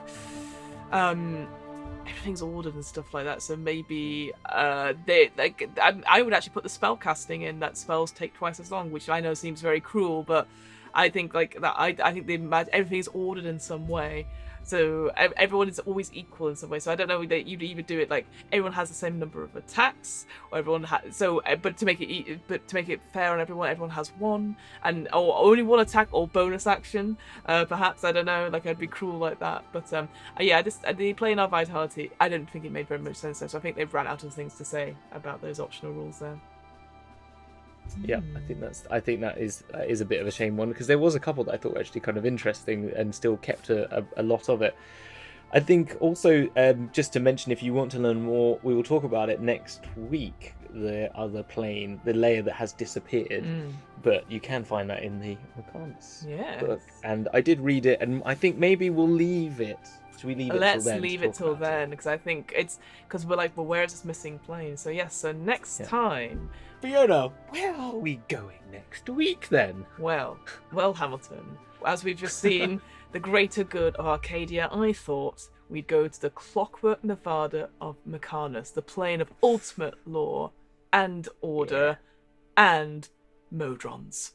B: everything's ordered and stuff like that, so maybe I would actually put the spell casting in, that spells take twice as long, which I know seems very cruel, but I think like that. I think everything's ordered in some way, so everyone is always equal in some way. So I don't know that you'd either do it like everyone has the same number of attacks, or everyone but to make it fair on everyone has one, or only one attack or bonus action. Perhaps, I don't know. Like, I'd be cruel like that. But the planar vitality, I didn't think it made very much sense there. So I think they've run out of things to say about those optional rules there.
A: Yeah, I think that is a bit of a shame one, because there was a couple that I thought were actually kind of interesting and still kept a lot of it. I think also, just to mention, if you want to learn more, we will talk about it next week. The other plane, the layer that has disappeared, but you can find that in the Mechanos book. And I did read it, and I think maybe we'll leave it. Should we leave it till then?
B: Let's leave it till then, because I think it's because we're like, well, where's this missing plane? So yes, so next time.
A: Fiona, where are we going next week then?
B: Well, Hamilton, as we've just seen the greater good of Arcadia, I thought we'd go to the clockwork Nevada of Mechanos, the plane of ultimate law and order and Modrons.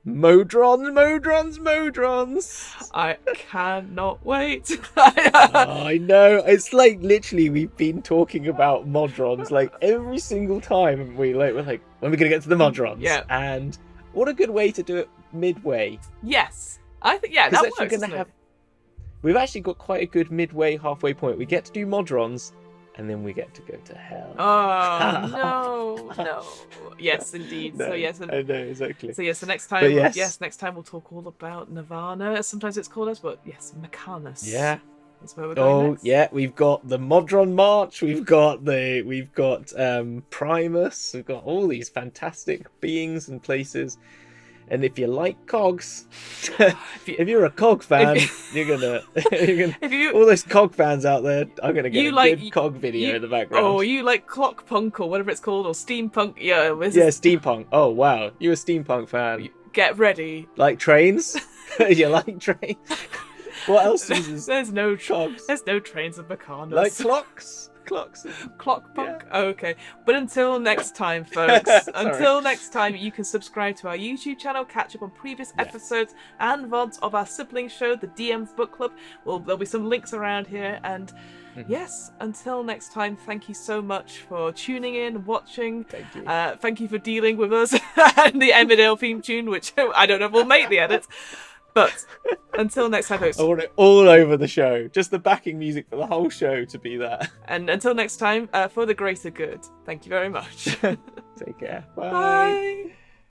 A: Modrons!
B: I cannot wait.
A: I know. It's like literally we've been talking about Modrons like every single time. We're like, when are we gonna get to the Modrons?
B: Yeah.
A: And what a good way to do it midway.
B: Yes, I think that works.
A: We've actually got quite a good midway, halfway point. We get to do Modrons, and then we get to go to hell.
B: Oh no! Yes, indeed.
A: No,
B: so yes,
A: I know exactly.
B: So yes, the next time, next time we'll talk all about Nirvana, as sometimes it's called as, but yes, Mechanos.
A: Yeah.
B: That's where we're going next.
A: Yeah, we've got the Modron March. We've got Primus. We've got all these fantastic beings and places. And if you like cogs, if you're a cog fan, you're gonna all those cog fans out there are gonna get good cog video in the background.
B: Oh, you like clock punk or whatever it's called, or steampunk? Yeah,
A: steampunk. Oh wow, you're a steampunk fan.
B: Get ready.
A: Like trains? You like trains? What else uses?
B: There's no
A: cogs.
B: There's no trains of Mechanos.
A: Like clocks.
B: Clock punk. Yeah. Okay, but until next time, folks. Until next time, you can subscribe to our YouTube channel, catch up on previous episodes and VODs of our sibling show, the DM's Book Club. There'll be some links around here, and yes, until next time, thank you so much for tuning in, watching.
A: Thank you.
B: Thank you for dealing with us and the Emmerdale theme tune, which I don't know if we'll make the edit. But until next time, folks.
A: I want it all over the show. Just the backing music for the whole show to be that.
B: And until next time, for the greater good. Thank you very much.
A: Take care.
B: Bye.